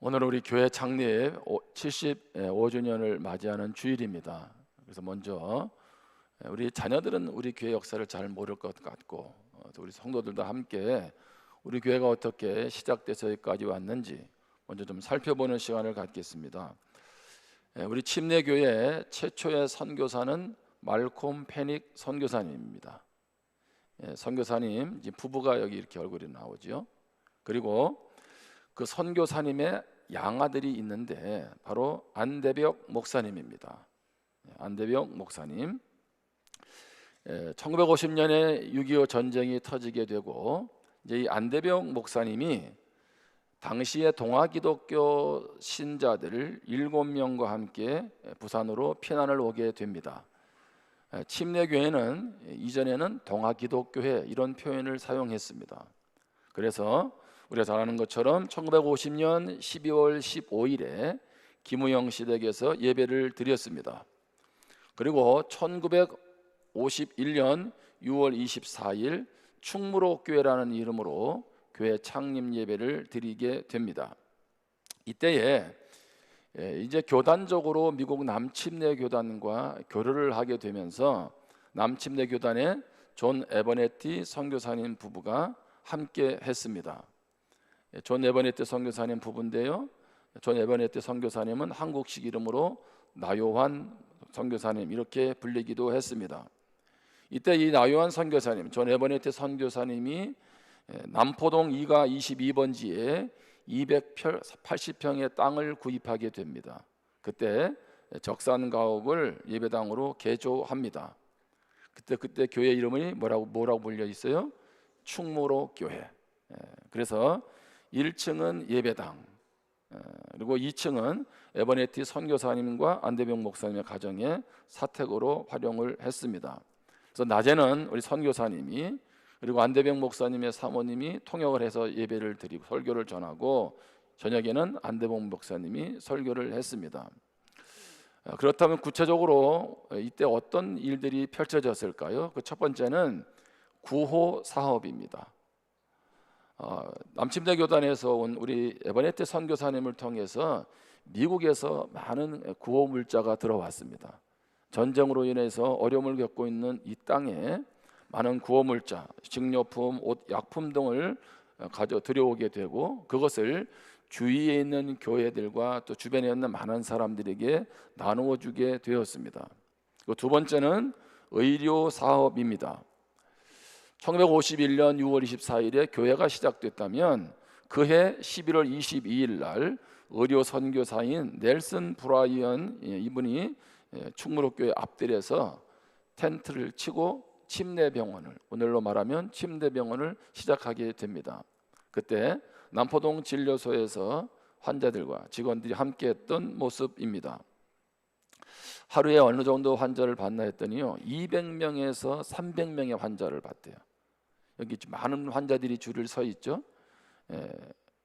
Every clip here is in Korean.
오늘은 우리 교회 창립 75주년을 맞이하는 주일입니다. 그래서 먼저 우리 자녀들은 우리 교회 역사를 잘 모를 것 같고 또 우리 성도들도 함께 우리 교회가 어떻게 시작돼서 여기까지 왔는지 먼저 좀 살펴보는 시간을 갖겠습니다. 우리 침례교회 최초의 선교사는 말콤 페닉 선교사님입니다. 선교사님 부부가 여기 이렇게 얼굴이 나오죠. 그리고 그 선교사님의 양아들이 있는데 바로 안대벽 목사님입니다. 안대벽 목사님. 1950년에 6.25 전쟁이 터지게 되고 이제 이 안대벽 목사님이 당시의 동아기독교 신자들 7명과 함께 부산으로 피난을 오게 됩니다. 침례교회는 이전에는 동아기독교회 이런 표현을 사용했습니다. 그래서 우리가 잘 아는 것처럼 1950년 12월 15일에 김우영 시댁에서 예배를 드렸습니다. 그리고 1951년 6월 24일 충무로교회라는 이름으로 교회 창립 예배를 드리게 됩니다. 이때에 이제 교단적으로 미국 남침례교단과 교류를 하게 되면서 남침례교단의 존 에버네티 선교사님 부부가 함께 했습니다. 존 에버네티 선교사님 부부인데요, 존 에버네티 선교사님은 한국식 이름으로 나요한 선교사님 이렇게 불리기도 했습니다. 이때 이 나요한 선교사님, 존 에버네티 선교사님이 남포동 2가 22번지에 280평의 땅을 구입하게 됩니다. 그때 적산가옥을 예배당으로 개조합니다. 그때 교회 이름이 뭐라고 불려 있어요? 충무로교회. 그래서 1층은 예배당, 그리고 2층은 에버네티 선교사님과 안대병 목사님의 가정의 사택으로 활용을 했습니다. 그래서 낮에는 우리 선교사님이 그리고 안대병 목사님의 사모님이 통역을 해서 예배를 드리고 설교를 전하고 저녁에는 안대병 목사님이 설교를 했습니다. 그렇다면 구체적으로 이때 어떤 일들이 펼쳐졌을까요? 그 첫 번째는 구호 사업입니다. 남침례교단에서 온 우리 에버네티 선교사님을 통해서 미국에서 많은 구호 물자가 들어왔습니다. 전쟁으로 인해서 어려움을 겪고 있는 이 땅에 많은 구호 물자, 식료품, 옷, 약품 등을 가져 들여오게 되고 그것을 주위에 있는 교회들과 또 주변에 있는 많은 사람들에게 나누어 주게 되었습니다. 두 번째는 의료 사업입니다. 1951년 6월 24일에 교회가 시작됐다면 그해 11월 22일 날 의료 선교사인 넬슨 브라이언 이분이 충무로교회 앞뜰에서 텐트를 치고 침례병원을, 오늘로 말하면 침례병원을 시작하게 됩니다. 그때 남포동 진료소에서 환자들과 직원들이 함께 했던 모습입니다. 하루에 어느 정도 환자를 받나 했더니요 200명에서 300명의 환자를 받대요. 여기 많은 환자들이 줄을 서 있죠.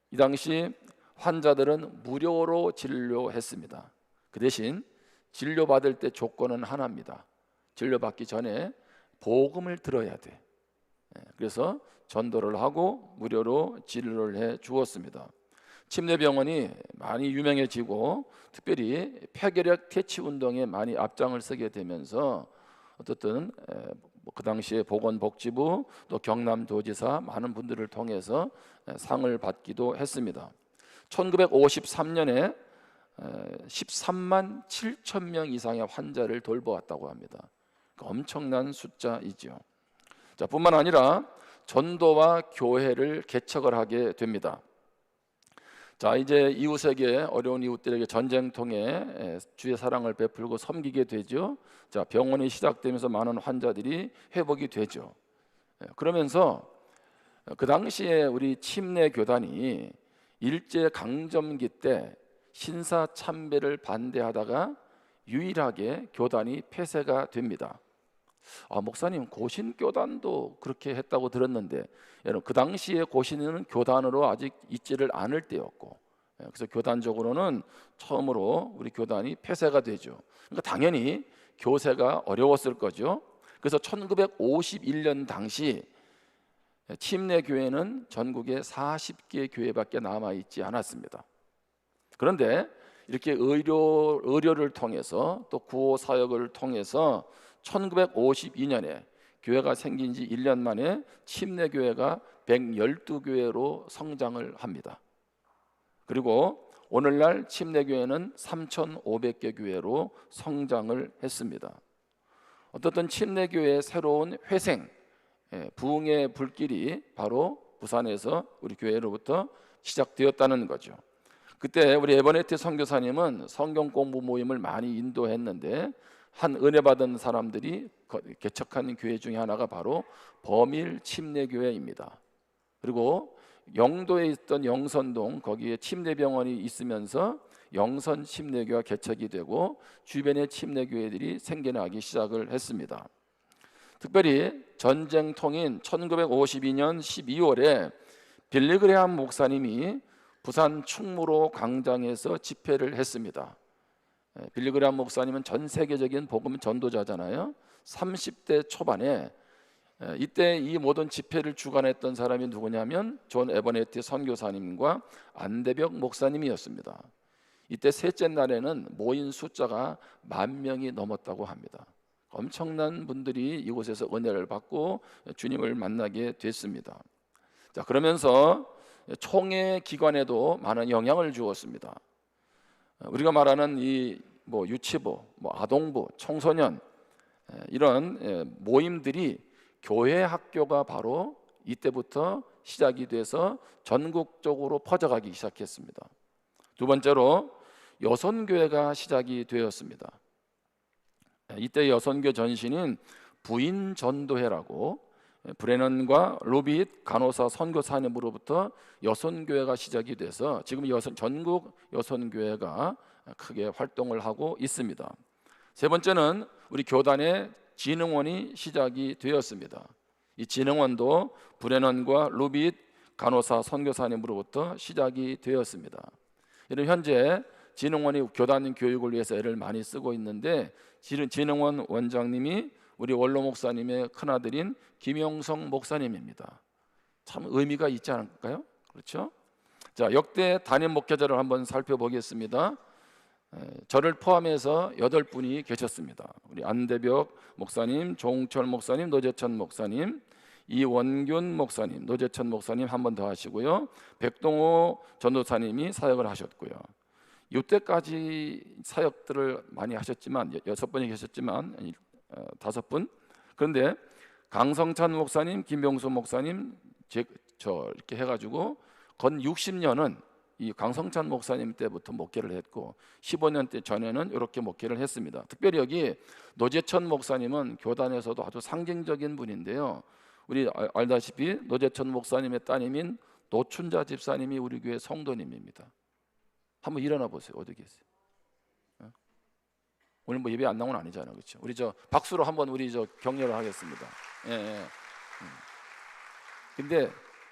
이 당시 환자들은 무료로 진료했습니다. 그 대신 진료받을 때 조건은 하나입니다. 진료받기 전에 복음을 들어야 돼. 그래서 전도를 하고 무료로 진료를 해 주었습니다. 침례병원이 많이 유명해지고 특별히 폐결핵 퇴치 운동에 많이 앞장을 서게 되면서 어쨌든 그 당시에 보건복지부 또 경남도지사 많은 분들을 통해서 상을 받기도 했습니다. 1953년에 13만 7천 명 이상의 환자를 돌보았다고 합니다. 엄청난 숫자이죠. 뿐만 아니라 전도와 교회를 개척을 하게 됩니다. 이제 이웃에게, 어려운 이웃들에게 전쟁통에 주의 사랑을 베풀고 섬기게 되죠. 병원이 시작되면서 많은 환자들이 회복이 되죠. 그러면서 그 당시에 우리 침례교단이 일제 강점기 때 신사 참배를 반대하다가 유일하게 교단이 폐쇄가 됩니다. 목사님, 고신교단도 그렇게 했다고 들었는데 여러분, 그 당시에 고신은 교단으로 아직 있지를 않을 때였고, 그래서 교단적으로는 처음으로 우리 교단이 폐쇄가 되죠. 그러니까 당연히 교세가 어려웠을 거죠. 그래서 1951년 당시 침례교회는 전국에 40개 교회밖에 남아있지 않았습니다. 그런데 이렇게 의료를 통해서 또 구호 사역을 통해서 1952년에 교회가 생긴 지 1년 만에 침례교회가 112교회로 성장을 합니다. 그리고 오늘날 침례교회는 3,500개 교회로 성장을 했습니다. 어떻든 침례교회의 새로운 회생, 부흥의 불길이 바로 부산에서 우리 교회로부터 시작되었다는 거죠. 그때 우리 에버네티 선교사님은 성경 공부 모임을 많이 인도했는데 한 은혜 받은 사람들이 개척한 교회 중에 하나가 바로 범일 침례교회입니다. 그리고 영도에 있던 영선동 거기에 침례병원이 있으면서 영선 침례교회가 개척이 되고 주변의 침례교회들이 생겨나기 시작을 했습니다. 특별히 전쟁통인 1952년 12월에 빌리그레함 목사님이 부산 충무로 광장에서 집회를 했습니다. 빌리그레함 목사님은 전 세계적인 복음 전도자잖아요. 30대 초반에 이때 이 모든 집회를 주관했던 사람이 누구냐면 존 에버네티 선교사님과 안대벽 목사님이었습니다. 이때 셋째 날에는 모인 숫자가 10,000명이 넘었다고 합니다. 엄청난 분들이 이곳에서 은혜를 받고 주님을 만나게 됐습니다. 자, 그러면서 총회 기관에도 많은 영향을 주었습니다. 우리가 말하는 이 유치부, 아동부, 청소년 이런 모임들이 교회 학교가 바로 이때부터 시작이 돼서 전국적으로 퍼져가기 시작했습니다. 두 번째로 여선교회가 시작이 되었습니다. 이때 여선교 전신인 부인전도회라고 브레넌과 로빗 간호사 선교사님으로부터 여선교회가 시작이 돼서 지금 전국 여선교회가 크게 활동을 하고 있습니다. 세 번째는 우리 교단의 진흥원이 시작이 되었습니다. 이 진흥원도 브레넌과 로빗 간호사 선교사님으로부터 시작이 되었습니다. 이런 현재 진흥원이 교단 교육을 위해서 애를 많이 쓰고 있는데 진흥원 원장님이 우리 원로 목사님의 큰아들인 김용성 목사님입니다. 참 의미가 있지 않을까요? 그렇죠? 자, 역대 담임 목회자를 한번 살펴보겠습니다. 저를 포함해서 8분이 계셨습니다. 우리 안대벽 목사님, 조홍철 목사님, 노재천 목사님, 이원균 목사님, 노재천 목사님 한 번 더 하시고요. 백동호 전도사님이 사역을 하셨고요. 이때까지 사역들을 많이 하셨지만 6분이 계셨지만 5분. 그런데 강성찬 목사님, 김병수 목사님, 저 이렇게 해가지고 건 60년은 이 강성찬 목사님 때부터 목회를 했고 15년 전에는 이렇게 목회를 했습니다. 특별히 여기 노재천 목사님은 교단에서도 아주 상징적인 분인데요. 우리 알다시피 노재천 목사님의 따님인 노춘자 집사님이 우리 교회 성도님입니다. 한번 일어나 보세요. 어디 계세요? 오늘 예배 안 나온 건 아니잖아요, 그렇죠? 우리 박수로 한번 우리 격려를 하겠습니다. 예. 근데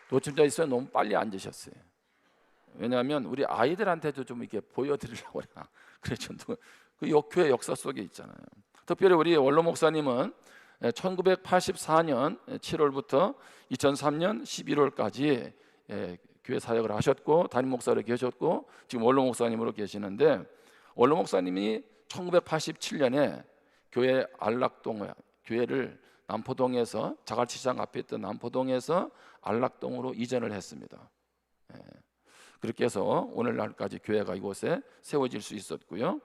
노춘자 집사님 너무 빨리 앉으셨어요. 왜냐하면 우리 아이들한테도 좀 이렇게 보여드리려고 그랬죠. 그 교회 역사 속에 있잖아요. 특별히 우리 원로 목사님은 1984년 7월부터 2003년 11월까지 교회 사역을 하셨고 담임 목사로 계셨고 지금 원로 목사님으로 계시는데 원로 목사님이 1987년에 교회 안락동 교회를 남포동에서 자갈치장 앞에 있던 남포동에서 안락동으로 이전을 했습니다. 그렇게 해서 오늘날까지 교회가 이곳에 세워질 수 있었고요.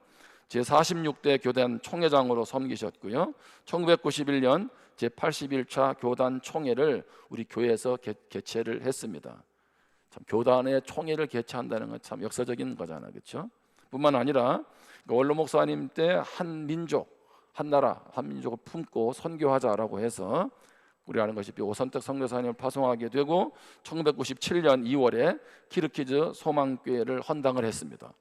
제46대 교단 총회장으로 섬기셨고요. 1991년 제81차 교단 총회를 우리 교회에서 개최를 했습니다. 참 교단의 총회를 개최한다는 건 참 역사적인 거잖아요, 그렇죠? 뿐만 아니라 원로 목사님 때 한 민족, 한 나라, 한 민족을 품고 선교하자라고 해서 우리 아는 것이 오선택 선교사님을 파송하게 되고 1997년 2월에 키르키즈 소망교회를 헌당을 했습니다.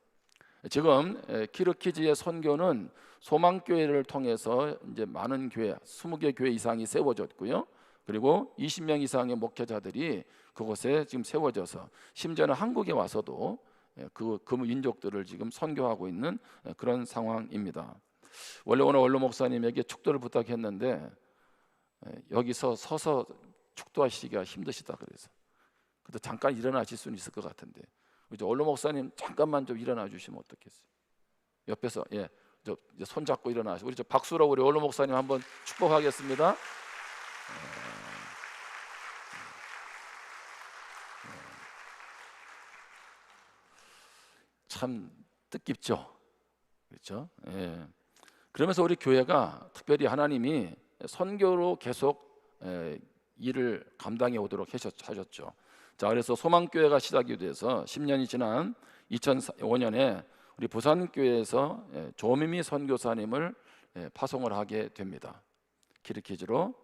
지금 키르키즈의 선교는 소망교회를 통해서 이제 많은 교회, 20개 교회 이상이 세워졌고요. 그리고 20명 이상의 목회자들이 그곳에 지금 세워져서 심지어는 한국에 와서도 그 민족들을 지금 선교하고 있는 그런 상황입니다. 원래 오늘 원로 목사님에게 축도를 부탁했는데 여기서 서서 축도하시기가 힘드시다 그래서 잠깐 일어나실 수는 있을 것 같은데 이제 원로 목사님 잠깐만 좀 일어나 주시면 어떻겠어요? 옆에서 저 이제 손 잡고 일어나시고 우리 저 박수로 우리 원로 목사님 한번 축복하겠습니다. 참 뜻깊죠, 그렇죠? 예. 그러면서 우리 교회가 특별히 하나님이 선교로 계속 일을 감당해 오도록 하셨죠. 자, 그래서 소망교회가 시작이 돼서 10년이 지난 2005년에 우리 부산교회에서 조미미 선교사님을 파송을 하게 됩니다. 키르키즈로.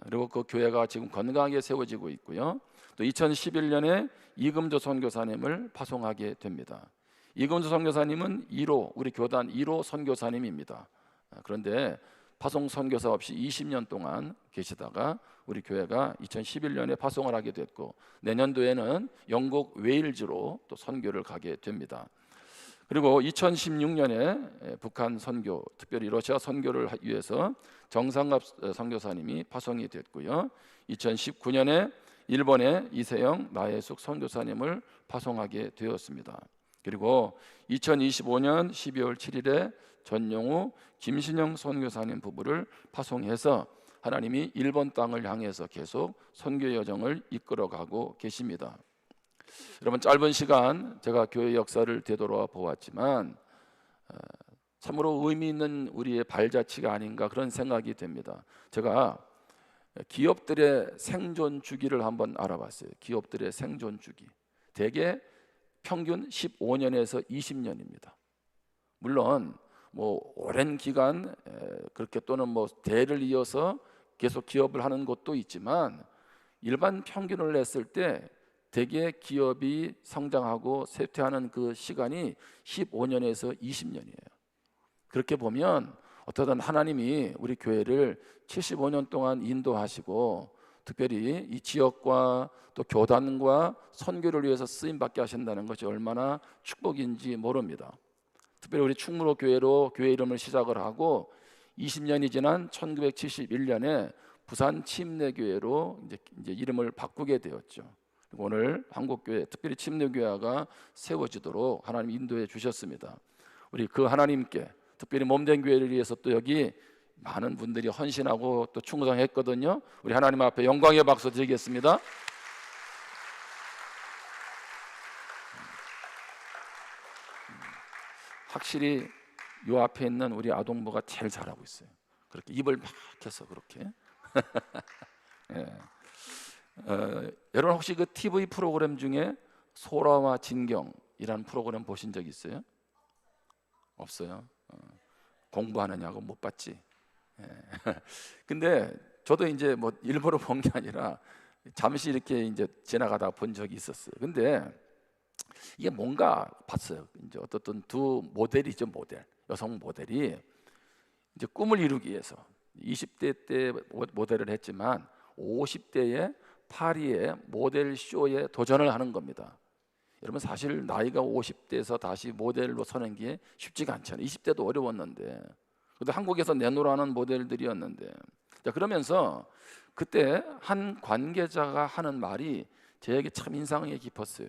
그리고 그 교회가 지금 건강하게 세워지고 있고요. 또 2011년에 이금조 선교사님을 파송하게 됩니다. 이금조 선교사님은 1호, 우리 교단 1호 선교사님입니다. 그런데 파송 선교사 없이 20년 동안 계시다가 우리 교회가 2011년에 파송을 하게 됐고, 내년도에는 영국 웨일즈로 또 선교를 가게 됩니다. 그리고 2016년에 북한 선교, 특별히 러시아 선교를 위해서 정상갑 선교사님이 파송이 됐고요. 2019년에 일본의 이세영 나혜숙 선교사님을 파송하게 되었습니다. 그리고 2025년 12월 7일에 전용우 김신영 선교사님 부부를 파송해서 하나님이 일본 땅을 향해서 계속 선교 여정을 이끌어가고 계십니다. 여러분, 짧은 시간 제가 교회 역사를 되돌아 보았지만 참으로 의미 있는 우리의 발자취가 아닌가 그런 생각이 됩니다. 제가 기업들의 생존 주기를 한번 알아봤어요. 기업들의 생존 주기 대개 평균 15년에서 20년입니다. 물론 뭐 오랜 기간 그렇게 또는 뭐 대를 이어서 계속 기업을 하는 곳도 있지만 일반 평균을 냈을 때 대개 기업이 성장하고 쇠퇴하는 그 시간이 15년에서 20년이에요. 그렇게 보면 어떠한 하나님이 우리 교회를 75년 동안 인도하시고 특별히 이 지역과 또 교단과 선교를 위해서 쓰임받게 하신다는 것이 얼마나 축복인지 모릅니다. 특별히 우리 충무로 교회로 교회 이름을 시작을 하고 20년이 지난 1971년에 부산 침례교회로 이제 이름을 바꾸게 되었죠. 그리고 오늘 한국교회 특별히 침례교회가 세워지도록 하나님 인도해 주셨습니다. 우리 그 하나님께 특별히 몸된 교회를 위해서 또 여기 많은 분들이 헌신하고 또 충성했거든요. 우리 하나님 앞에 영광의 박수 드리겠습니다. 확실히 요 앞에 있는 우리 아동부가 제일 잘하고 있어요. 그렇게 입을 막 해서 그렇게. 여러분 혹시 그 TV 프로그램 중에 소라와 진경이라는 프로그램 보신 적 있어요? 없어요. 공부하느냐고 못 봤지. 근데 저도 이제 뭐 일부러 본 게 아니라 잠시 이렇게 이제 지나가다 본 적이 있었어요. 근데 이게 뭔가 봤어요. 이제 어떻든 두 모델이죠, 모델. 여성 모델이 이제 꿈을 이루기 위해서 20대 때 모델을 했지만 50대에 파리의 모델 쇼에 도전을 하는 겁니다. 여러분 사실 나이가 50대에서 다시 모델로 서는 게 쉽지가 않잖아요. 20대도 어려웠는데, 근데 한국에서 내놓으라는 모델들이었는데, 자 그러면서 그때 한 관계자가 하는 말이 저에게 참 인상이 깊었어요.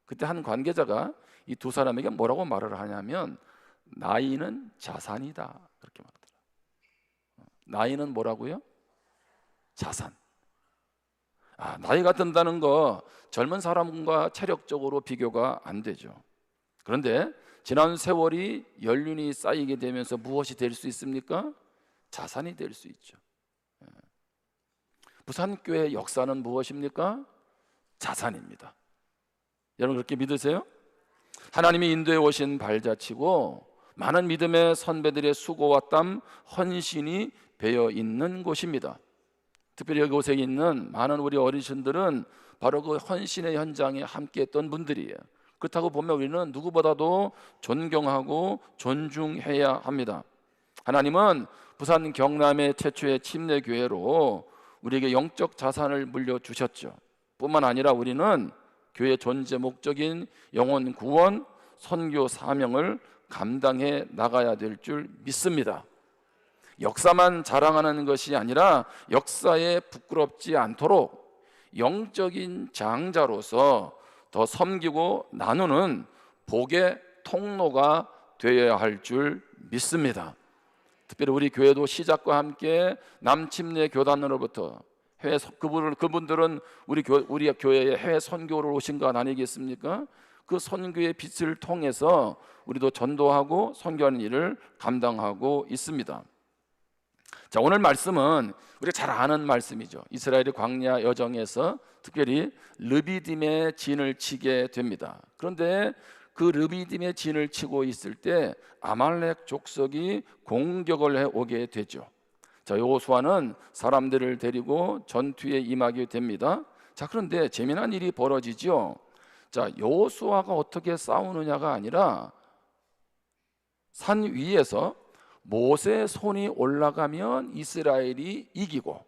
그때 한 관계자가 이 두 사람에게 뭐라고 말을 하냐면 나이는 자산이다 그렇게 말하더라. 나이는 뭐라고요? 자산. 나이가 든다는 거 젊은 사람과 체력적으로 비교가 안 되죠. 그런데 지난 세월이 연륜이 쌓이게 되면서 무엇이 될 수 있습니까? 자산이 될 수 있죠. 부산교회 역사는 무엇입니까? 자산입니다. 여러분 그렇게 믿으세요? 하나님이 인도해 오신 발자취고 많은 믿음의 선배들의 수고와 땀, 헌신이 배어 있는 곳입니다. 특별히 이곳에 있는 많은 우리 어르신들은 바로 그 헌신의 현장에 함께했던 분들이에요. 그렇다고 보면 우리는 누구보다도 존경하고 존중해야 합니다. 하나님은 부산 경남의 최초의 침례교회로 우리에게 영적 자산을 물려주셨죠. 뿐만 아니라 우리는 교회 존재 목적인 영혼 구원, 선교 사명을 감당해 나가야 될 줄 믿습니다. 역사만 자랑하는 것이 아니라 역사에 부끄럽지 않도록 영적인 장자로서 더 섬기고 나누는 복의 통로가 되어야 할 줄 믿습니다. 특별히 우리 교회도 시작과 함께 남침내 교단으로부터 그분들은 우리 교회에 해외 선교를 오신 것 아니겠습니까? 그 선교의 빛을 통해서 우리도 전도하고 선교하는 일을 감당하고 있습니다. 자, 오늘 말씀은 우리가 잘 아는 말씀이죠. 이스라엘의 광야 여정에서 특별히 르비딤의 진을 치게 됩니다. 그런데 그 르비딤의 진을 치고 있을 때 아말렉 족속이 공격을 해오게 되죠. 자, 여호수아는 사람들을 데리고 전투에 임하게 됩니다. 자, 그런데 재미난 일이 벌어지죠. 자, 여호수아가 어떻게 싸우느냐가 아니라 산 위에서 모세의 손이 올라가면 이스라엘이 이기고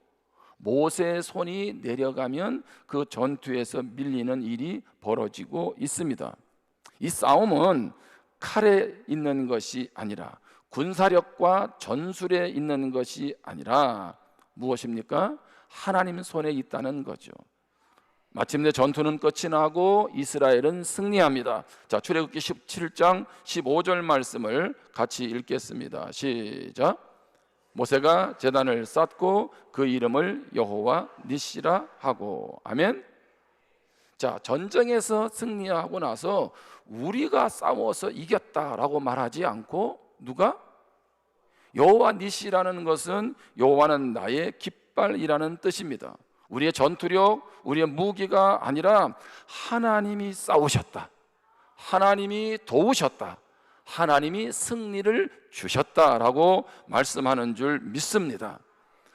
모세의 손이 내려가면 그 전투에서 밀리는 일이 벌어지고 있습니다. 이 싸움은 칼에 있는 것이 아니라 군사력과 전술에 있는 것이 아니라 무엇입니까? 하나님 손에 있다는 거죠. 마침내 전투는 끝이 나고 이스라엘은 승리합니다. 자, 출애굽기 17장 15절 말씀을 같이 읽겠습니다. 시작. 모세가 제단을 쌓고 그 이름을 여호와 니시라 하고. 아멘. 자, 전쟁에서 승리하고 나서 우리가 싸워서 이겼다라고 말하지 않고 누가? 여호와 니시라는 것은 여호와는 나의 깃발이라는 뜻입니다. 우리의 전투력, 우리의 무기가 아니라 하나님이 싸우셨다, 하나님이 도우셨다, 하나님이 승리를 주셨다라고 말씀하는 줄 믿습니다.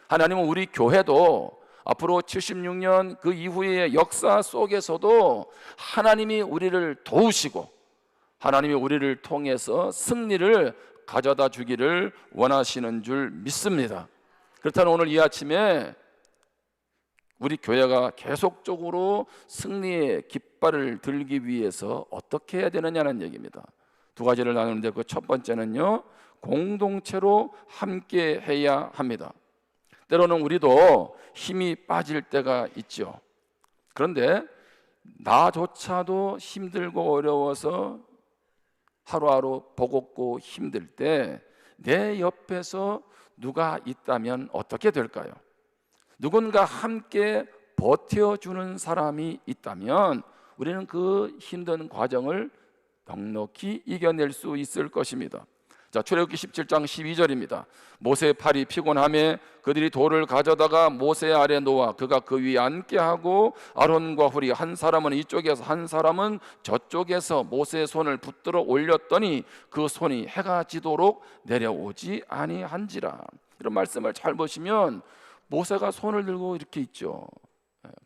하나님은 우리 교회도 앞으로 76년 그 이후의 역사 속에서도 하나님이 우리를 도우시고 하나님이 우리를 통해서 승리를 가져다 주기를 원하시는 줄 믿습니다. 그렇다면 오늘 이 아침에 우리 교회가 계속적으로 승리의 깃발을 들기 위해서 어떻게 해야 되느냐는 얘기입니다. 두 가지를 나누는데 그 첫 번째는요, 공동체로 함께 해야 합니다. 때로는 우리도 힘이 빠질 때가 있죠. 그런데 나조차도 힘들고 어려워서 하루하루 버겁고 힘들 때 내 옆에서 누가 있다면 어떻게 될까요? 누군가 함께 버텨주는 사람이 있다면 우리는 그 힘든 과정을 넉넉히 이겨낼 수 있을 것입니다. 자, 출애굽기 17장 12절입니다. 모세의 팔이 피곤하매 그들이 돌을 가져다가 모세 아래 놓아 그가 그 위에 앉게 하고 아론과 훌이 한 사람은 이쪽에서 한 사람은 저쪽에서 모세의 손을 붙들어 올렸더니 그 손이 해가 지도록 내려오지 아니한지라. 이런 말씀을 잘 보시면 모세가 손을 들고 이렇게 있죠.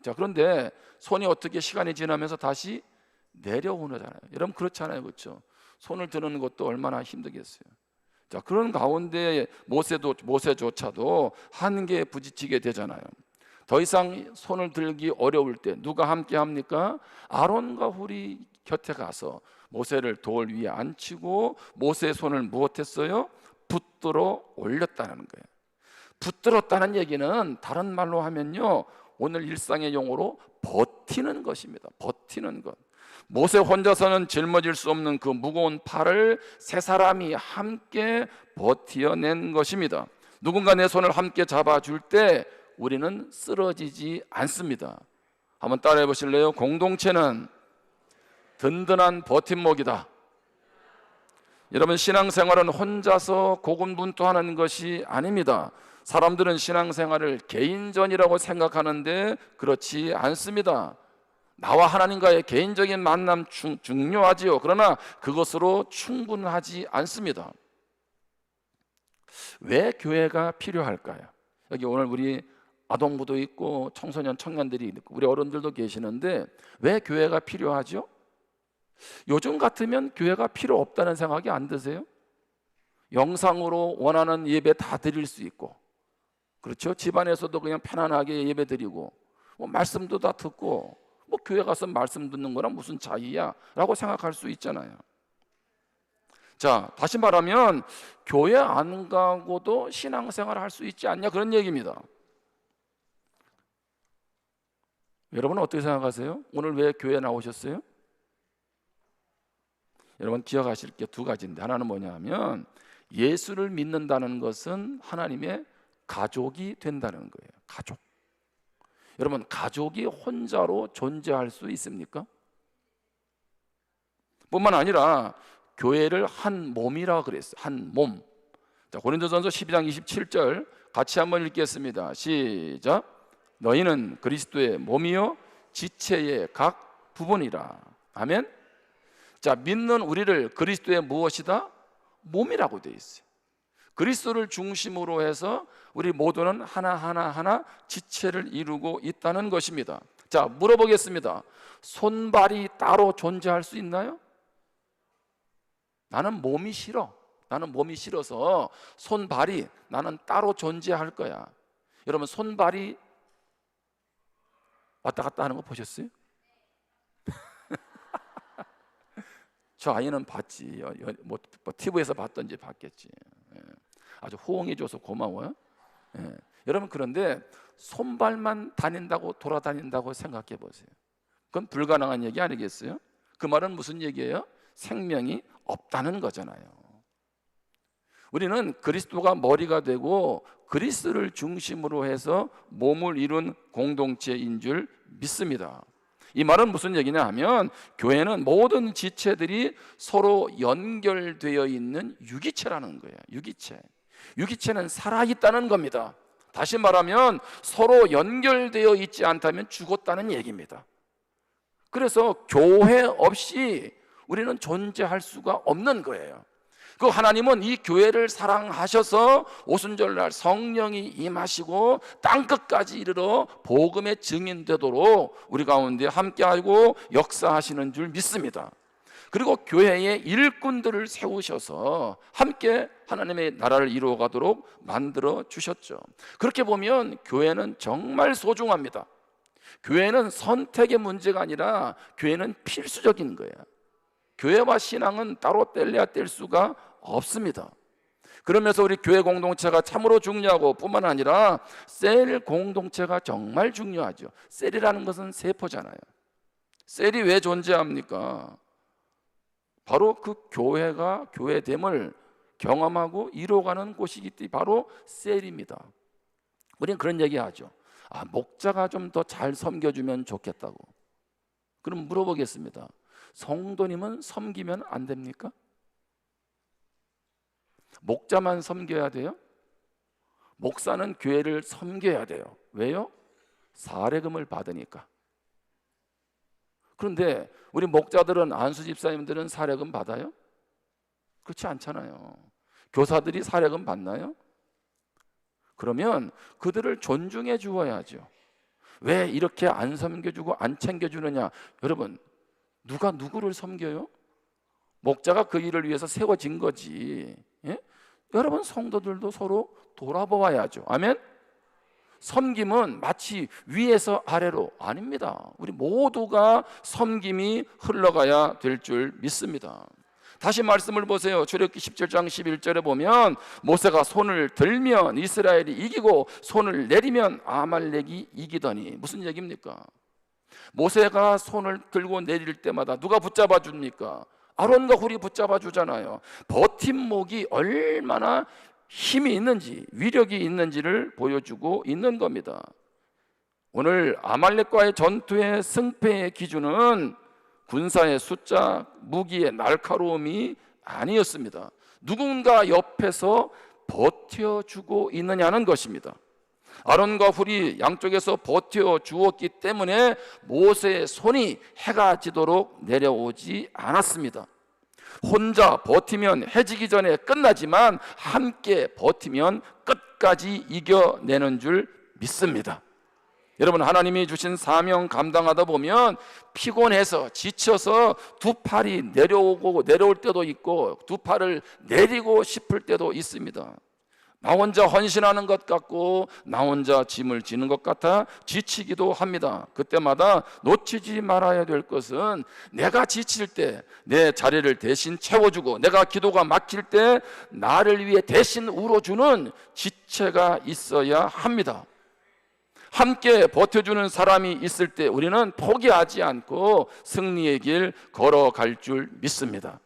자, 그런데 손이 어떻게 시간이 지나면서 다시 내려오잖아요. 여러분 그렇잖아요, 그렇죠? 손을 드는 것도 얼마나 힘들겠어요. 자, 그런 가운데 모세조차도 한계에 부딪히게 되잖아요. 더 이상 손을 들기 어려울 때 누가 함께 합니까? 아론과 훌이 곁에 가서 모세를 돌 위에 앉히고 모세의 손을 무엇했어요? 붙들어 올렸다는 거예요. 붙들었다는 얘기는 다른 말로 하면요, 오늘 일상의 용어로 버티는 것입니다. 버티는 것. 모세 혼자서는 짊어질 수 없는 그 무거운 팔을 세 사람이 함께 버텨낸 것입니다. 누군가 내 손을 함께 잡아줄 때 우리는 쓰러지지 않습니다. 한번 따라해 보실래요? 공동체는 든든한 버팀목이다. 여러분, 신앙생활은 혼자서 고군분투하는 것이 아닙니다. 사람들은 신앙생활을 개인전이라고 생각하는데 그렇지 않습니다. 나와 하나님과의 개인적인 만남 중요하지요. 그러나 그것으로 충분하지 않습니다. 왜 교회가 필요할까요? 여기 오늘 우리 아동부도 있고 청소년 청년들이 있고 우리 어른들도 계시는데 왜 교회가 필요하죠? 요즘 같으면 교회가 필요 없다는 생각이 안 드세요? 영상으로 원하는 예배 다 드릴 수 있고, 그렇죠? 집안에서도 그냥 편안하게 예배 드리고 뭐 말씀도 다 듣고 뭐 교회 가서 말씀 듣는 거랑 무슨 차이야? 라고 생각할 수 있잖아요. 자, 다시 말하면 교회 안 가고도 신앙생활을 할 수 있지 않냐, 그런 얘기입니다. 여러분은 어떻게 생각하세요? 오늘 왜 교회 나오셨어요? 여러분 기억하실 게 두 가지인데, 하나는 뭐냐 하면 예수를 믿는다는 것은 하나님의 가족이 된다는 거예요. 가족. 여러분, 가족이 혼자로 존재할 수 있습니까? 뿐만 아니라 교회를 한 몸이라 그랬어요. 한 몸. 자, 고린도전서 12장 27절 같이 한번 읽겠습니다. 시작. 너희는 그리스도의 몸이요 지체의 각 부분이라. 아멘. 자, 믿는 우리를 그리스도의 무엇이다? 몸이라고 되어 있어요. 그리스도를 중심으로 해서 우리 모두는 하나하나 지체를 이루고 있다는 것입니다. 자, 물어보겠습니다. 손발이 따로 존재할 수 있나요? 나는 몸이 싫어. 나는 몸이 싫어서 손발이 나는 따로 존재할 거야. 여러분, 손발이 왔다 갔다 하는 거 보셨어요? 저 아이는 봤지. 뭐 TV에서 봤던지 봤겠지. 아주 호응해줘서 고마워요. 여러분, 그런데 손발만 다닌다고 돌아다닌다고 생각해 보세요. 그건 불가능한 얘기 아니겠어요? 그 말은 무슨 얘기예요? 생명이 없다는 거잖아요. 우리는 그리스도가 머리가 되고 그리스도를 중심으로 해서 몸을 이룬 공동체인 줄 믿습니다. 이 말은 무슨 얘기냐 하면 교회는 모든 지체들이 서로 연결되어 있는 유기체라는 거예요. 유기체는 살아있다는 겁니다. 다시 말하면 서로 연결되어 있지 않다면 죽었다는 얘기입니다. 그래서 교회 없이 우리는 존재할 수가 없는 거예요. 그 하나님은 이 교회를 사랑하셔서 오순절날 성령이 임하시고 땅끝까지 이르러 복음의 증인 되도록 우리 가운데 함께하고 역사하시는 줄 믿습니다. 그리고 교회의 일꾼들을 세우셔서 함께 하나님의 나라를 이루어가도록 만들어 주셨죠. 그렇게 보면 교회는 정말 소중합니다. 교회는 선택의 문제가 아니라 교회는 필수적인 거예요. 교회와 신앙은 따로 뗄래야 뗄 수가 없습니다. 그러면서 우리 교회 공동체가 참으로 중요하고 뿐만 아니라 셀 공동체가 정말 중요하죠. 셀이라는 것은 세포잖아요. 셀이 왜 존재합니까? 바로 그 교회가 교회됨을 경험하고 이루어가는 곳이기 때문에 바로 셀입니다. 우리는 그런 얘기하죠. 목자가 좀 더 잘 섬겨주면 좋겠다고. 그럼 물어보겠습니다. 성도님은 섬기면 안 됩니까? 목자만 섬겨야 돼요? 목사는 교회를 섬겨야 돼요. 왜요? 사례금을 받으니까. 그런데 우리 목자들은, 안수 집사님들은 사례금 받아요? 그렇지 않잖아요. 교사들이 사례금 받나요? 그러면 그들을 존중해 주어야죠. 왜 이렇게 안 섬겨주고 안 챙겨주느냐? 여러분, 누가 누구를 섬겨요? 목자가 그 일을 위해서 세워진 거지. 예? 여러분, 성도들도 서로 돌아보아야죠. 아멘? 섬김은 마치 위에서 아래로 아닙니다. 우리 모두가 섬김이 흘러가야 될 줄 믿습니다. 다시 말씀을 보세요. 출애굽기 17장 11절에 보면 모세가 손을 들면 이스라엘이 이기고 손을 내리면 아말렉이 이기더니. 무슨 얘기입니까? 모세가 손을 들고 내릴 때마다 누가 붙잡아 줍니까? 아론과 훌이 붙잡아 주잖아요. 버팀목이 얼마나 힘이 있는지, 위력이 있는지를 보여주고 있는 겁니다. 오늘 아말렉과의 전투의 승패의 기준은 군사의 숫자, 무기의 날카로움이 아니었습니다. 누군가 옆에서 버텨주고 있느냐는 것입니다. 아론과 훌이 양쪽에서 버텨주었기 때문에 모세의 손이 해가 지도록 내려오지 않았습니다. 혼자 버티면 해지기 전에 끝나지만 함께 버티면 끝까지 이겨내는 줄 믿습니다. 여러분, 하나님이 주신 사명 감당하다 보면 피곤해서 지쳐서 두 팔이 내려올 때도 있고 두 팔을 내리고 싶을 때도 있습니다. 나 혼자 헌신하는 것 같고 나 혼자 짐을 지는 것 같아 지치기도 합니다. 그때마다 놓치지 말아야 될 것은 내가 지칠 때 내 자리를 대신 채워주고 내가 기도가 막힐 때 나를 위해 대신 울어주는 지체가 있어야 합니다. 함께 버텨주는 사람이 있을 때 우리는 포기하지 않고 승리의 길 걸어갈 줄 믿습니다.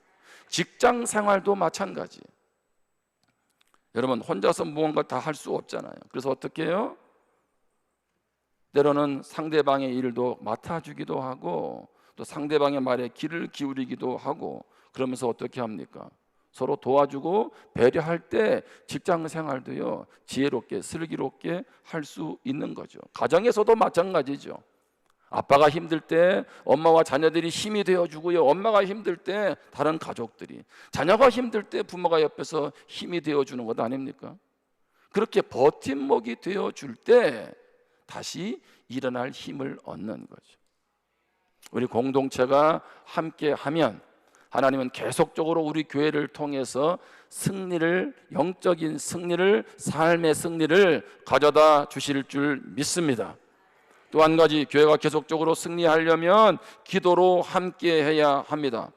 직장 생활도 마찬가지. 여러분, 혼자서 무언가 다 할 수 없잖아요. 그래서 어떻게 해요? 때로는 상대방의 일도 맡아주기도 하고 또 상대방의 말에 귀를 기울이기도 하고, 그러면서 어떻게 합니까? 서로 도와주고 배려할 때 직장 생활도요, 지혜롭게 슬기롭게 할 수 있는 거죠. 가정에서도 마찬가지죠. 아빠가 힘들 때 엄마와 자녀들이 힘이 되어주고요, 엄마가 힘들 때 다른 가족들이, 자녀가 힘들 때 부모가 옆에서 힘이 되어주는 것 아닙니까? 그렇게 버팀목이 되어줄 때 다시 일어날 힘을 얻는 거죠. 우리 공동체가 함께 하면 하나님은 계속적으로 우리 교회를 통해서 승리를, 영적인 승리를, 삶의 승리를 가져다 주실 줄 믿습니다. 또 한 가지, 교회가 계속적으로 승리하려면 기도로 함께 해야 합니다.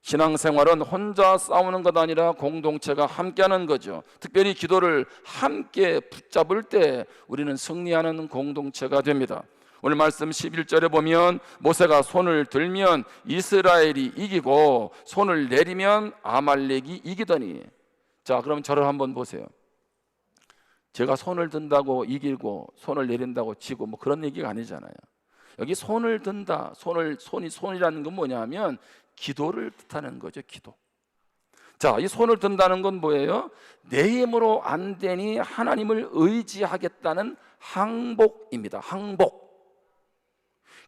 신앙생활은 혼자 싸우는 것 아니라 공동체가 함께하는 거죠. 특별히 기도를 함께 붙잡을 때 우리는 승리하는 공동체가 됩니다. 오늘 말씀 11절에 보면 모세가 손을 들면 이스라엘이 이기고 손을 내리면 아말렉이 이기더니. 자, 그럼 저를 한번 보세요. 제가 손을 든다고 이기고 손을 내린다고 지고 뭐 그런 얘기가 아니잖아요. 여기 손을 든다, 손이라는 건 뭐냐면 기도를 뜻하는 거죠. 기도. 자, 이 손을 든다는 건 뭐예요? 내 힘으로 안 되니 하나님을 의지하겠다는 항복입니다. 항복.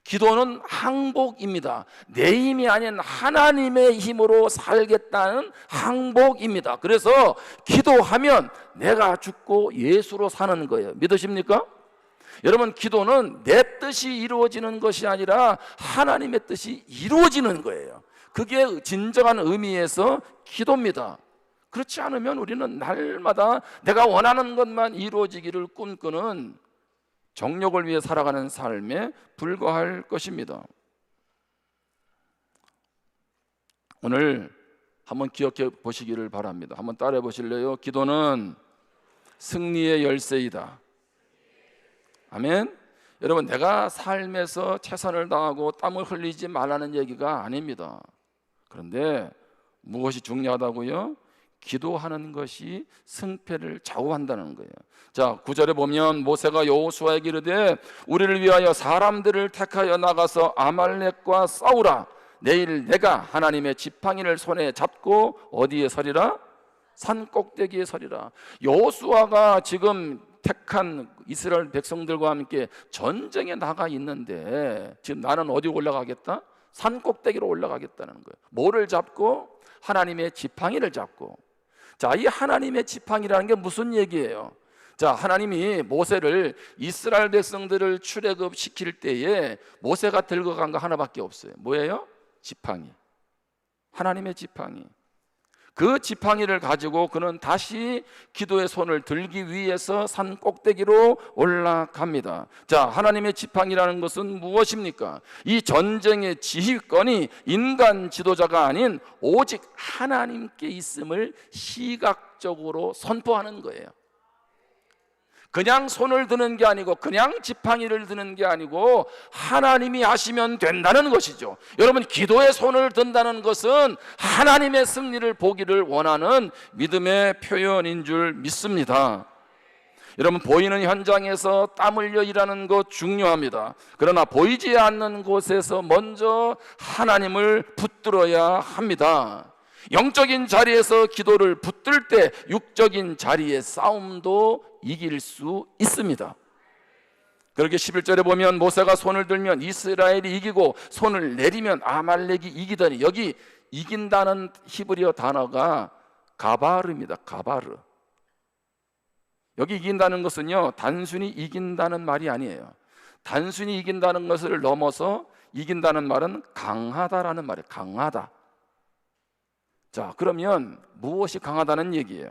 기도는 항복입니다. 내 힘이 아닌 하나님의 힘으로 살겠다는 항복입니다. 그래서 기도하면 내가 죽고 예수로 사는 거예요. 믿으십니까? 여러분, 기도는 내 뜻이 이루어지는 것이 아니라 하나님의 뜻이 이루어지는 거예요. 그게 진정한 의미에서 기도입니다. 그렇지 않으면 우리는 날마다 내가 원하는 것만 이루어지기를 꿈꾸는 정욕을 위해 살아가는 삶에 불과할 것입니다. 오늘 한번 기억해 보시기를 바랍니다. 한번 따라해 보실래요? 기도는 승리의 열쇠이다. 아멘. 여러분, 내가 삶에서 최선을 다하고 땀을 흘리지 말라는 얘기가 아닙니다. 그런데 무엇이 중요하다고요? 기도하는 것이 승패를 좌우한다는 거예요. 자, 9절에 보면 모세가 여호수아에게 이르되 우리를 위하여 사람들을 택하여 나가서 아말렉과 싸우라. 내일 내가 하나님의 지팡이를 손에 잡고 어디에 서리라? 산 꼭대기에 서리라. 여호수아가 지금 택한 이스라엘 백성들과 함께 전쟁에 나가 있는데 지금 나는 어디 올라가겠다? 산 꼭대기로 올라가겠다는 거예요. 뭐를 잡고? 하나님의 지팡이를 잡고. 자, 이 하나님의 지팡이라는 게 무슨 얘기예요? 자, 하나님이 모세를, 이스라엘 백성들을 출애굽시킬 때에 모세가 들고 간 거 하나밖에 없어요. 뭐예요? 지팡이. 하나님의 지팡이. 그 지팡이를 가지고 그는 다시 기도의 손을 들기 위해서 산 꼭대기로 올라갑니다. 자, 하나님의 지팡이라는 것은 무엇입니까? 이 전쟁의 지휘권이 인간 지도자가 아닌 오직 하나님께 있음을 시각적으로 선포하는 거예요. 그냥 손을 드는 게 아니고, 그냥 지팡이를 드는 게 아니고 하나님이 하시면 된다는 것이죠. 여러분, 기도의 손을 든다는 것은 하나님의 승리를 보기를 원하는 믿음의 표현인 줄 믿습니다. 여러분, 보이는 현장에서 땀 흘려 일하는 것 중요합니다. 그러나 보이지 않는 곳에서 먼저 하나님을 붙들어야 합니다. 영적인 자리에서 기도를 붙들 때 육적인 자리의 싸움도 이길 수 있습니다. 그렇게 11절에 보면 모세가 손을 들면 이스라엘이 이기고 손을 내리면 아말렉이 이기더니, 여기 이긴다는 히브리어 단어가 가바르입니다. 가바르. 여기 이긴다는 것은요, 단순히 이긴다는 말이 아니에요. 단순히 이긴다는 것을 넘어서 이긴다는 말은 강하다라는 말이에요. 강하다. 자, 그러면 무엇이 강하다는 얘기예요?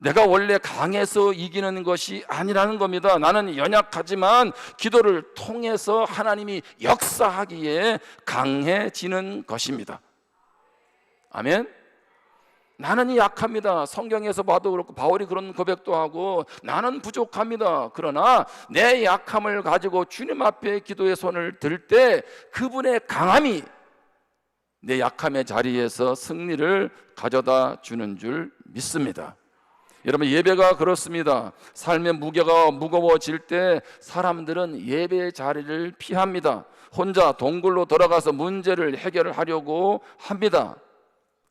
내가 원래 강해서 이기는 것이 아니라는 겁니다. 나는 연약하지만 기도를 통해서 하나님이 역사하기에 강해지는 것입니다. 아멘. 나는 약합니다. 성경에서 봐도 그렇고 바울이 그런 고백도 하고 나는 부족합니다. 그러나 내 약함을 가지고 주님 앞에 기도의 손을 들 때 그분의 강함이 내 약함의 자리에서 승리를 가져다 주는 줄 믿습니다. 여러분, 예배가 그렇습니다. 삶의 무게가 무거워질 때 사람들은 예배의 자리를 피합니다. 혼자 동굴로 들어가서 문제를 해결하려고 합니다.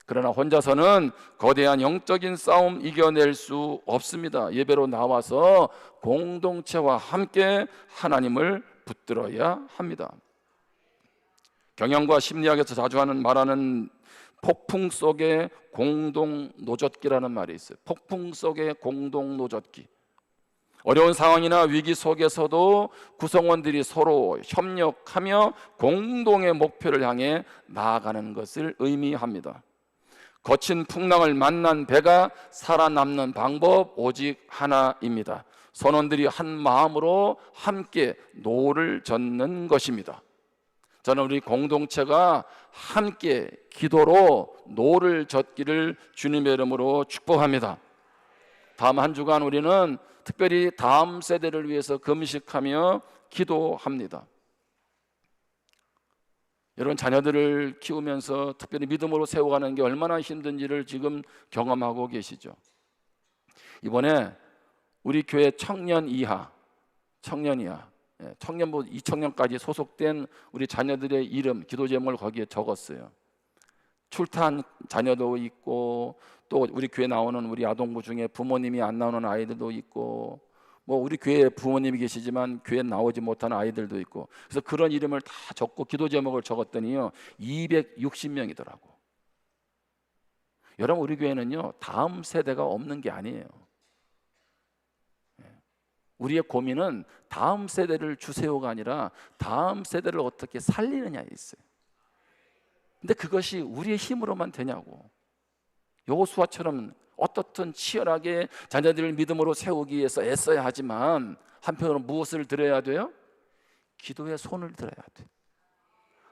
그러나 혼자서는 거대한 영적인 싸움 이겨낼 수 없습니다. 예배로 나와서 공동체와 함께 하나님을 붙들어야 합니다. 경영과 심리학에서 자주 말하는 폭풍 속의 공동 노젓기라는 말이 있어요. 폭풍 속의 공동 노젓기. 어려운 상황이나 위기 속에서도 구성원들이 서로 협력하며 공동의 목표를 향해 나아가는 것을 의미합니다. 거친 풍랑을 만난 배가 살아남는 방법 오직 하나입니다. 선원들이 한 마음으로 함께 노를 젓는 것입니다. 저는 우리 공동체가 함께 기도로 노를 젓기를 주님의 이름으로 축복합니다. 다음 한 주간 우리는 특별히 다음 세대를 위해서 금식하며 기도합니다. 여러분, 자녀들을 키우면서 특별히 믿음으로 세워가는 게 얼마나 힘든지를 지금 경험하고 계시죠. 이번에 우리 교회 청년 이하 청년부 2청년까지 소속된 우리 자녀들의 이름, 기도 제목을 거기에 적었어요. 출타한 자녀도 있고, 또 우리 교회 나오는 우리 아동부 중에 부모님이 안 나오는 아이들도 있고, 뭐 우리 교회에 부모님이 계시지만 교회에 나오지 못하는 아이들도 있고, 그래서 그런 이름을 다 적고 기도 제목을 적었더니요 260명이더라고. 여러분, 우리 교회는요 다음 세대가 없는 게 아니에요. 우리의 고민은 다음 세대를 주세요가 아니라 다음 세대를 어떻게 살리느냐에 있어요. 근데 그것이 우리의 힘으로만 되냐고. 여호수아처럼 어떻든 치열하게 자녀들을 믿음으로 세우기 위해서 애써야 하지만 한편으로 무엇을 드려야 돼요? 기도에 손을 들어야 돼.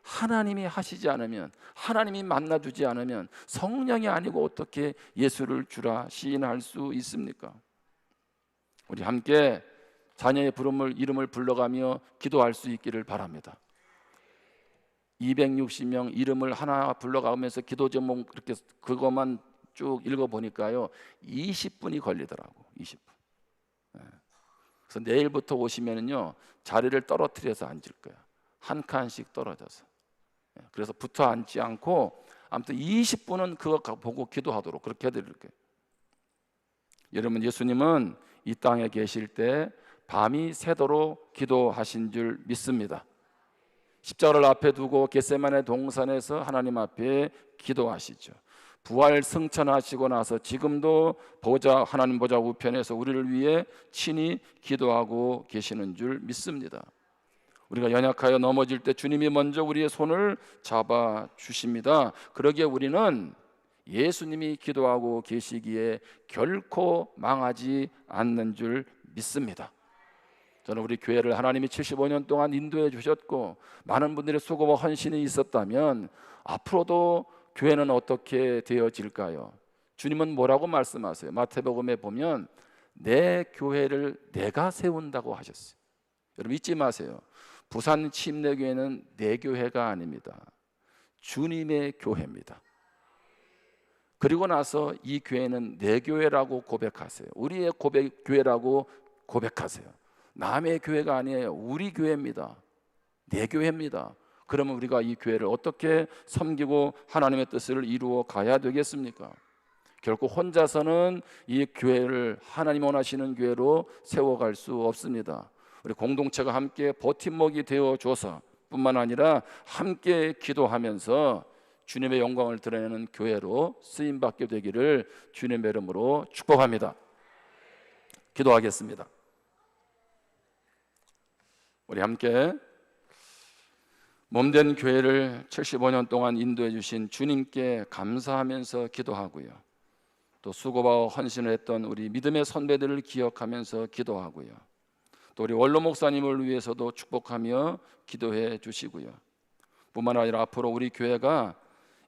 하나님이 하시지 않으면, 하나님이 만나주지 않으면 성령이 아니고 어떻게 예수를 주라 시인할 수 있습니까? 우리 함께 자녀의 이름을 불러가며 기도할 수 있기를 바랍니다. 260명 이름을 하나 불러가면서 기도 제목 그렇게 그것만 쭉 읽어보니까요 20분이 걸리더라고. 20분. 그래서 내일부터 오시면은요 자리를 떨어뜨려서 앉을 거야. 한 칸씩 떨어져서. 그래서 붙어 앉지 않고 아무튼 20분은 그거 보고 기도하도록 그렇게 해드릴게요. 여러분, 예수님은 이 땅에 계실 때 밤이 새도록 기도하신 줄 믿습니다. 십자가를 앞에 두고 겟세마네 동산에서 하나님 앞에 기도하시죠. 부활 승천하시고 나서 지금도 하나님 보좌 우편에서 우리를 위해 친히 기도하고 계시는 줄 믿습니다. 우리가 연약하여 넘어질 때 주님이 먼저 우리의 손을 잡아 주십니다. 그러기에 우리는 예수님이 기도하고 계시기에 결코 망하지 않는 줄 믿습니다. 저는 우리 교회를 하나님이 75년 동안 인도해 주셨고 많은 분들의 수고와 헌신이 있었다면 앞으로도 교회는 어떻게 되어질까요? 주님은 뭐라고 말씀하세요? 마태복음에 보면 내 교회를 내가 세운다고 하셨어요. 여러분, 잊지 마세요. 부산 침례교회는 내 교회가 아닙니다. 주님의 교회입니다. 그리고 나서 이 교회는 내 교회라고 고백하세요. 우리의 교회라고 고백하세요. 남의 교회가 아니에요. 우리 교회입니다. 내 교회입니다. 그러면 우리가 이 교회를 어떻게 섬기고 하나님의 뜻을 이루어 가야 되겠습니까? 결코 혼자서는 이 교회를 하나님 원하시는 교회로 세워갈 수 없습니다. 우리 공동체가 함께 버팀목이 되어줘서 뿐만 아니라 함께 기도하면서 주님의 영광을 드러내는 교회로 쓰임받게 되기를 주님의 이름으로 축복합니다. 기도하겠습니다. 우리 함께 몸된 교회를 75년 동안 인도해 주신 주님께 감사하면서 기도하고요. 또 수고와 헌신을 했던 우리 믿음의 선배들을 기억하면서 기도하고요. 또 우리 원로 목사님을 위해서도 축복하며 기도해 주시고요. 뿐만 아니라 앞으로 우리 교회가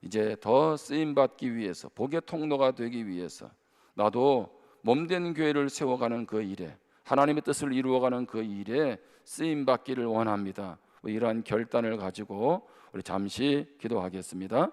이제 더 쓰임받기 위해서, 복의 통로가 되기 위해서 나도 몸된 교회를 세워가는 그 일에, 하나님의 뜻을 이루어가는 그 일에 쓰임받기를 원합니다. 이러한 결단을 가지고 우리 잠시 기도하겠습니다.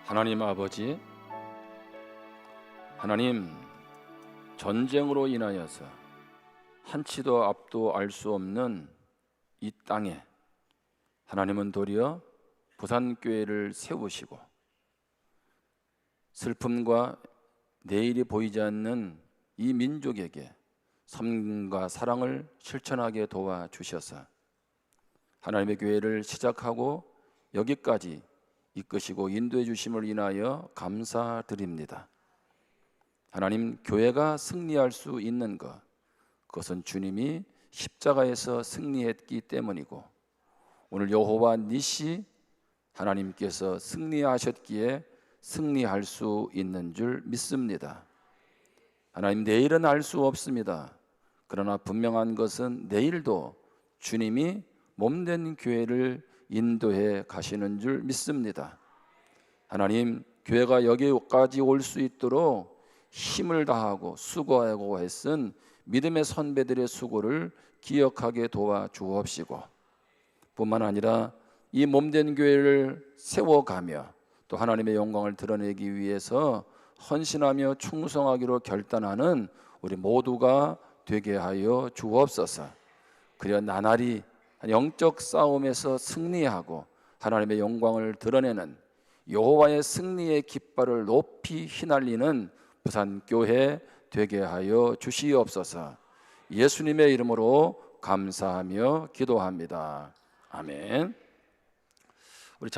하나님 아버지, 하나님, 전쟁으로 인하여서 한치도 앞도 알 수 없는 이 땅에 하나님은 도리어 부산교회를 세우시고 슬픔과 내일이 보이지 않는 이 민족에게 섬김과 사랑을 실천하게 도와주셔서 하나님의 교회를 시작하고 여기까지 이끄시고 인도해 주심을 인하여 감사드립니다. 하나님, 교회가 승리할 수 있는 것, 그것은 주님이 십자가에서 승리했기 때문이고 오늘 여호와 니시 하나님께서 승리하셨기에 승리할 수 있는 줄 믿습니다. 하나님, 내일은 알 수 없습니다. 그러나 분명한 것은 내일도 주님이 몸된 교회를 인도해 가시는 줄 믿습니다. 하나님, 교회가 여기까지 올 수 있도록 힘을 다하고 수고하고 애쓴 믿음의 선배들의 수고를 기억하게 도와주옵시고 뿐만 아니라 이 몸된 교회를 세워가며 또 하나님의 영광을 드러내기 위해서 헌신하며 충성하기로 결단하는 우리 모두가 되게 하여 주옵소서. 그려 나날이 영적 싸움에서 승리하고 하나님의 영광을 드러내는 여호와의 승리의 깃발을 높이 휘날리는 부산교회 되게 하여 주시옵소서. 예수님의 이름으로 감사하며 기도합니다. 아멘.